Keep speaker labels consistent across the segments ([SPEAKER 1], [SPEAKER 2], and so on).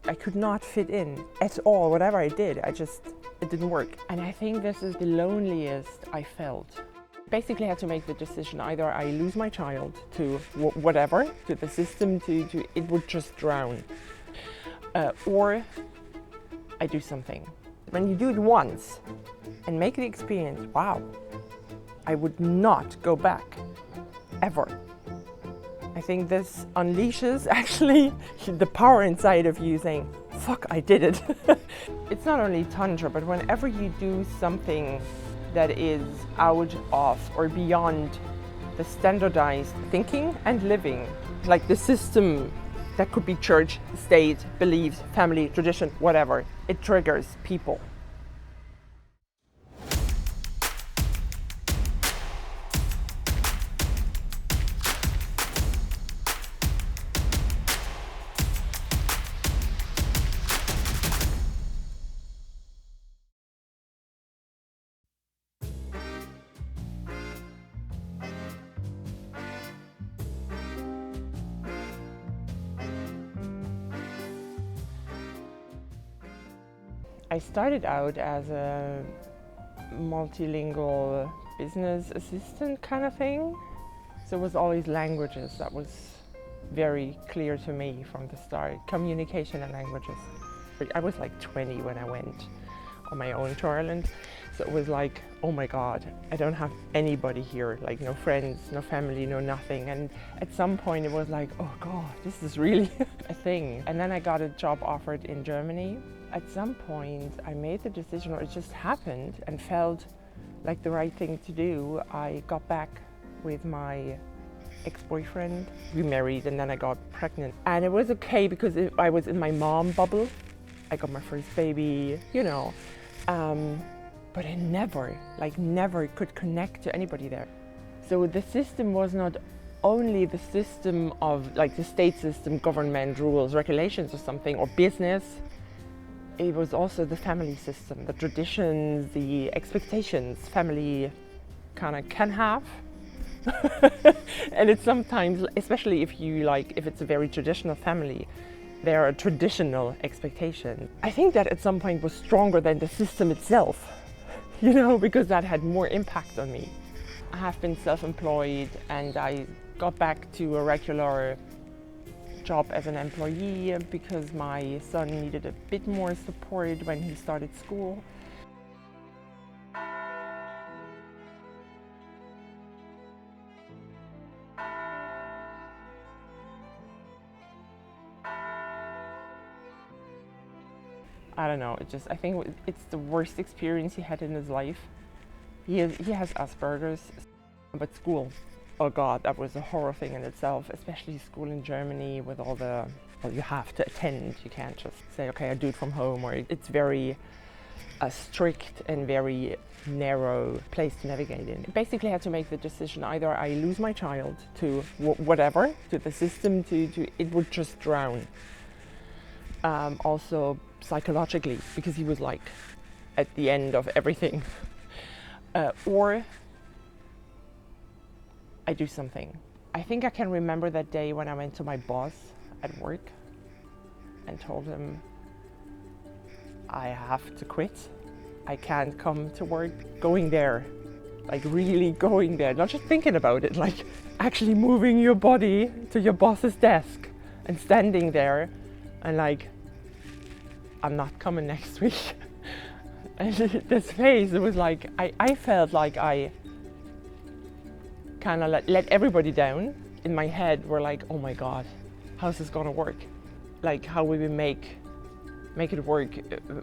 [SPEAKER 1] I could not fit in at all. Whatever I did, it didn't work. And I think this is the loneliest I felt. Basically, I had to make the decision: either I lose my child to whatever, to the system, to it would just drown, or I do something. When you do it once and make the experience, wow, I would not go back, ever. I think this unleashes actually the power inside of you saying, fuck, I did it. It's not only Tantra, but whenever you do something that is out of or beyond the standardized thinking and living, like the system that could be church, state, beliefs, family, tradition, whatever, it triggers people. I started out as a multilingual business assistant kind of thing. So it was always languages. That was very clear to me from the start. Communication and languages. I was like 20 when I went on my own to Ireland. So it was like, oh my God, I don't have anybody here, like no friends, no family, no nothing. And at some point it was like, oh God, this is really a thing. And then I got a job offered in Germany. At some point I made the decision, or it just happened and felt like the right thing to do. I got back with my ex-boyfriend. We married and then I got pregnant. And it was okay because I was in my mom bubble. I got my first baby, you know. But I never could connect to anybody there. So the system was not only the system of like the state system, government, rules, regulations or something, or business. It was also the family system, the traditions, the expectations family kind of can have. And it's sometimes, especially if it's a very traditional family, there are traditional expectations. I think that at some point was stronger than the system itself, you know, because that had more impact on me. I have been self-employed and I got back to a regular job as an employee because my son needed a bit more support when he started school. I don't know, I think it's the worst experience he had in his life. He has Asperger's, but school, oh God, that was a horror thing in itself, especially school in Germany with all the, well, you have to attend, you can't just say, okay, I do it from home, or it's very strict and very narrow place to navigate in. Basically I had to make the decision: either I lose my child to whatever, to the system, to it would just drown. Also psychologically, because he was like at the end of everything. Or I do something. I think I can remember that day when I went to my boss at work and told him I have to quit. I can't come to work. Going there, like really going there, not just thinking about it, like actually moving your body to your boss's desk and standing there and like, I'm not coming next week. And this face, it was like, I felt like I kind of let everybody down. In my head, we're like, oh my God, how's this gonna work? Like, how will we make it work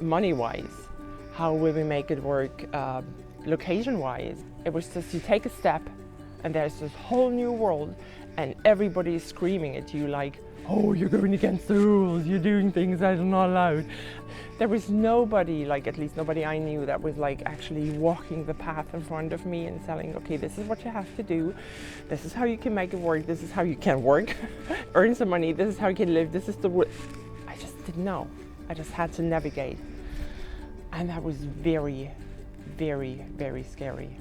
[SPEAKER 1] money-wise? How will we make it work location-wise? It was just, you take a step and there's this whole new world and everybody is screaming at you like, oh, you're going against the rules, you're doing things that are not allowed. There was nobody, like at least nobody I knew, that was like actually walking the path in front of me and telling, okay, this is what you have to do, this is how you can make it work, this is how you can work, earn some money, this is how you can live, this is the way. I just didn't know. I just had to navigate. And that was very, very, very scary.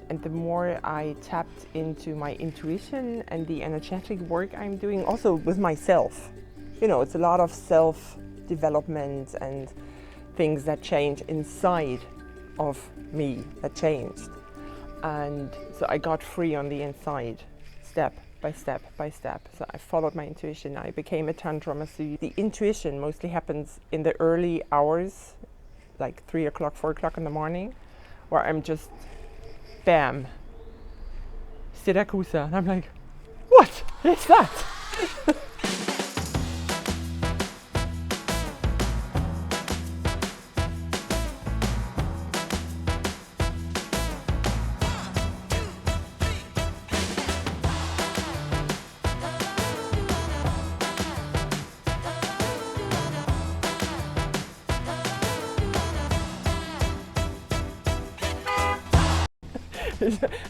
[SPEAKER 1] And the more I tapped into my intuition and the energetic work I'm doing, also with myself, you know, it's a lot of self-development and things that change inside of me that changed. And so I got free on the inside, step by step by step. So I followed my intuition. I became a Tantra masseur. The intuition mostly happens in the early hours, like 3 o'clock, 4 o'clock in the morning, where I'm just, bam, Syracuse. And I'm like, what is that?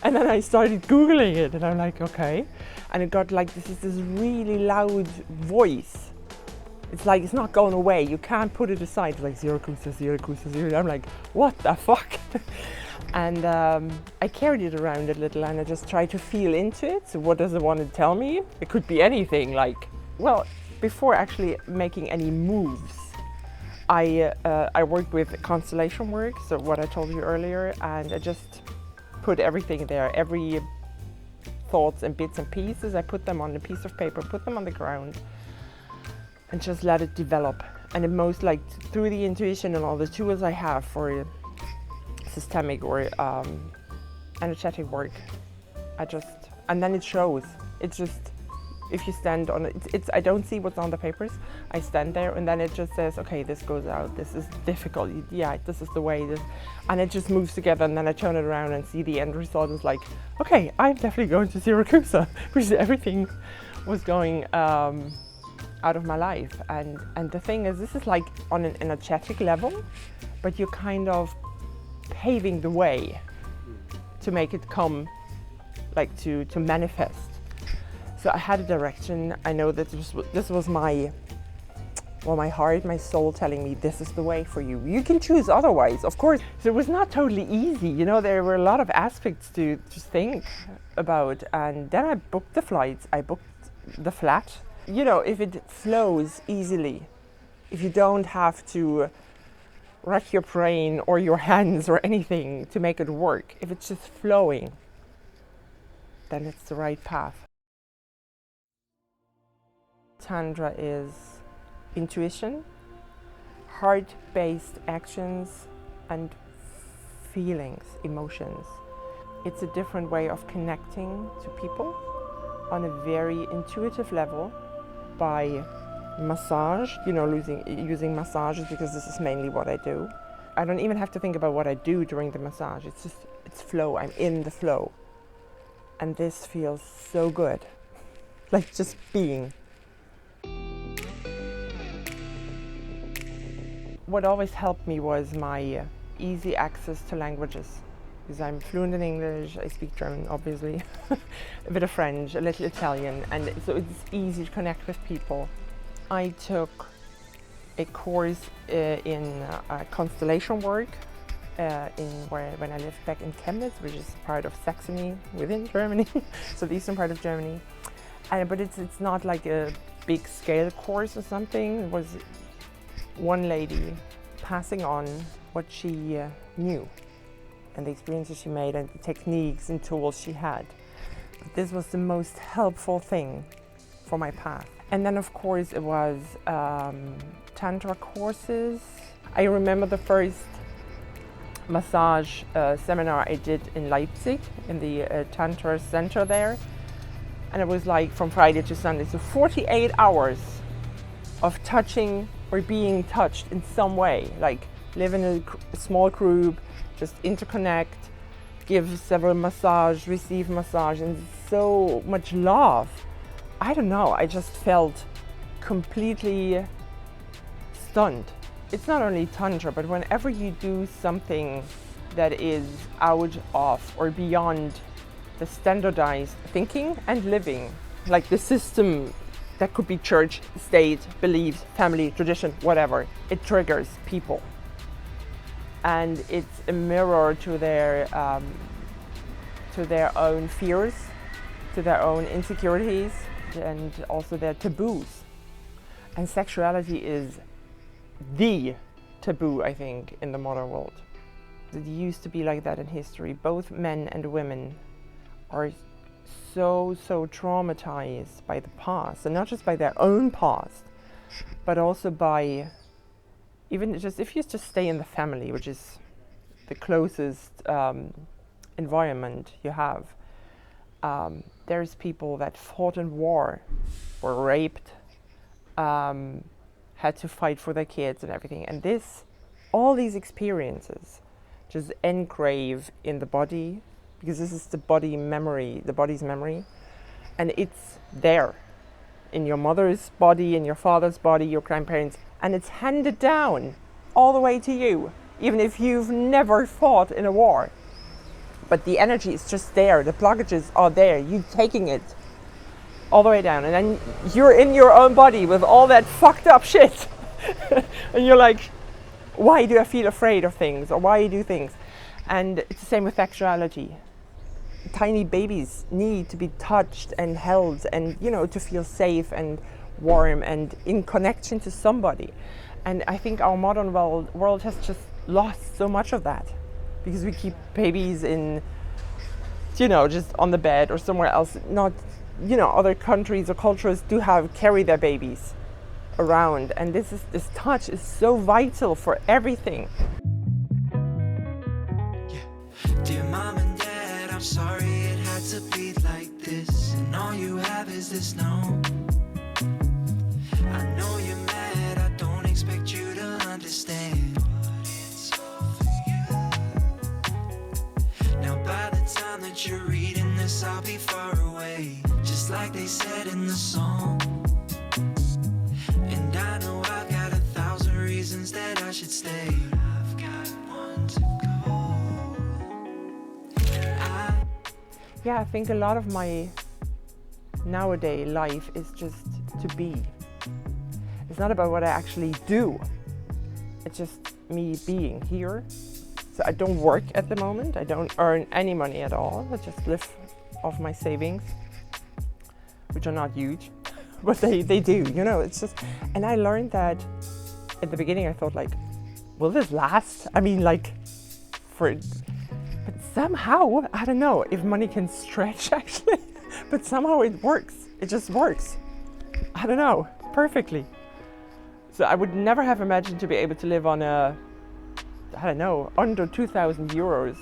[SPEAKER 1] And then I started Googling it, and I'm like, okay. And it got like, this is this really loud voice. It's like, it's not going away. You can't put it aside. It's like, Syracuse, Syracuse, Syracuse. I'm like, what the fuck? And I carried it around a little, and I just tried to feel into it. So what does it want to tell me? It could be anything, like, well, before actually making any moves, I worked with constellation work, so what I told you earlier, and I just put everything there, every thoughts and bits and pieces. I put them on a piece of paper, put them on the ground, and just let it develop. And it most, like, through the intuition and all the tools I have for systemic or energetic work, and then it shows. It's just, if you stand on it, I don't see what's on the papers. I stand there, and then it just says, okay, this goes out, this is difficult, yeah, this is the way, and it just moves together. And then I turn it around and see the end result. Is like, okay, I'm definitely going to Syracuse, because everything was going out of my life. And the thing is, this is like on an energetic level, but you're kind of paving the way to make it come, like to manifest. So I had a direction. I know that this was my heart, my soul telling me, this is the way for you. You can choose otherwise, of course. So it was not totally easy. You know, there were a lot of aspects to think about. And then I booked the flights, I booked the flat. You know, if it flows easily, if you don't have to rack your brain or your hands or anything to make it work, if it's just flowing, then it's the right path. Tantra is intuition, heart-based actions, and feelings, emotions. It's a different way of connecting to people on a very intuitive level by massage, you know, using massages, because this is mainly what I do. I don't even have to think about what I do during the massage. It's flow. I'm in the flow. And this feels so good. Like just being. What always helped me was my easy access to languages, because I'm fluent in English, I speak German, obviously, a bit of French, a little Italian, and so it's easy to connect with people. I took a course in constellation work when I lived back in Chemnitz, which is part of Sicily within Germany, so the eastern part of Germany. But it's not like a big scale course or something. It was one lady passing on what she knew and the experiences she made and the techniques and tools she had. But this was the most helpful thing for my path. And then of course it was Tantra courses. I remember the first massage seminar I did in Leipzig in the Tantra center there. And it was like from Friday to Sunday, so 48 hours of touching or being touched in some way, like live in a small group, just interconnect, give several massage, receive massage, and so much love. I don't know, I just felt completely stunned. It's not only Tantra, but whenever you do something that is out of or beyond the standardized thinking and living, like the system that could be church, state, beliefs, family, tradition, whatever, it triggers people. And it's a mirror to their to their own fears, to their own insecurities, and also their taboos. And sexuality is the taboo, I think, in the modern world. It used to be like that in history. Both men and women are so traumatized by the past, and not just by their own past, but also by even just, if you just stay in the family, which is the closest environment you have. There's people that fought in war, were raped, had to fight for their kids and everything. And all these experiences just engrave in the body, because this is the body's memory. And it's there in your mother's body, in your father's body, your grandparents, and it's handed down all the way to you, even if you've never fought in a war. But the energy is just there, the blockages are there, you taking it all the way down, and then you're in your own body with all that fucked up shit. And you're like, why do I feel afraid of things, or why do things? And it's the same with sexuality. Tiny babies need to be touched and held, and to feel safe and warm and in connection to somebody. And I think our modern world has just lost so much of that, because we keep babies in, just on the bed or somewhere else. Not, other countries or cultures do carry their babies around, and this touch is so vital for everything.
[SPEAKER 2] Yeah. Dear mom and dad, I'm sorry it had to be like this, and all you have is this no. I know you're mad, I don't expect you to understand, but it's all for you. Now by the time that you're reading this, I'll be far away, just like they said in the song. And I know I've got 1,000 reasons that I should stay, I've got one to go.
[SPEAKER 1] I think a lot of my nowadays life is just to be. It's not about what I actually do. It's just me being here. So I don't work at the moment. I don't earn any money at all. I just live off my savings, which are not huge, but they do, it's just, and I learned that at the beginning. I thought, like, will this last? I mean, like, but somehow, I don't know if money can stretch actually, but somehow it works. It just works. I don't know, perfectly. So I would never have imagined to be able to live on under 2,000 euros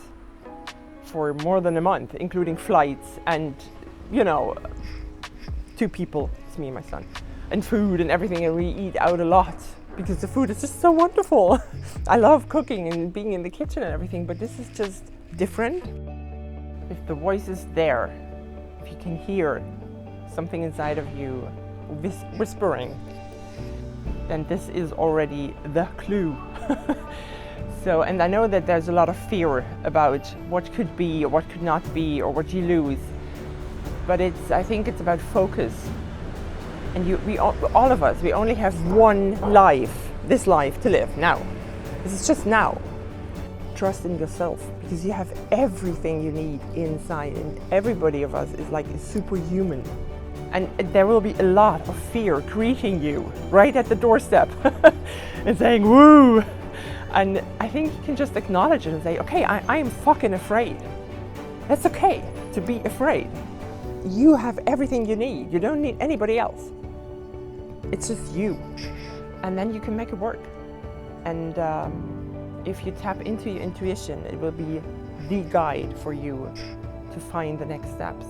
[SPEAKER 1] for more than a month, including flights and, 2 people, it's me and my son, and food and everything, and we eat out a lot because the food is just so wonderful. I love cooking and being in the kitchen and everything, but this is just different. If the voice is there, if you can hear something inside of you whispering, then this is already the clue. So, and I know that there's a lot of fear about what could be or what could not be or what you lose, but I think it's about focus. And all of us, we only have one life, this life to live now. This is just now. Trust in yourself, because you have everything you need inside, and everybody of us is like superhuman. And there will be a lot of fear greeting you right at the doorstep and saying, woo! And I think you can just acknowledge it and say, okay, I am fucking afraid. That's okay to be afraid. You have everything you need. You don't need anybody else. It's just you. And then you can make it work. And if you tap into your intuition, it will be the guide for you to find the next steps.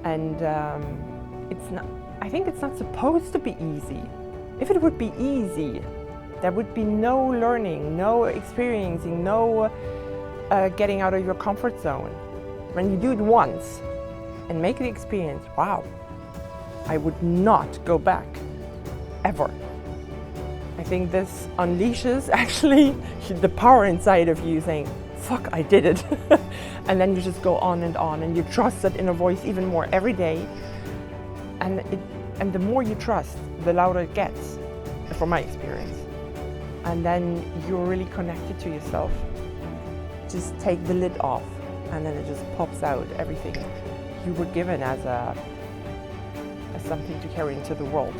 [SPEAKER 1] And I think it's not supposed to be easy. If it would be easy, there would be no learning, no experiencing, no getting out of your comfort zone. When you do it once and make the experience, wow, I would not go back, ever. I think this unleashes actually the power inside of you saying, fuck, I did it. And then you just go on, and you trust that inner voice even more every day. And the more you trust, the louder it gets, from my experience. And then you're really connected to yourself. Just take the lid off and then it just pops out everything you were given as something to carry into the world.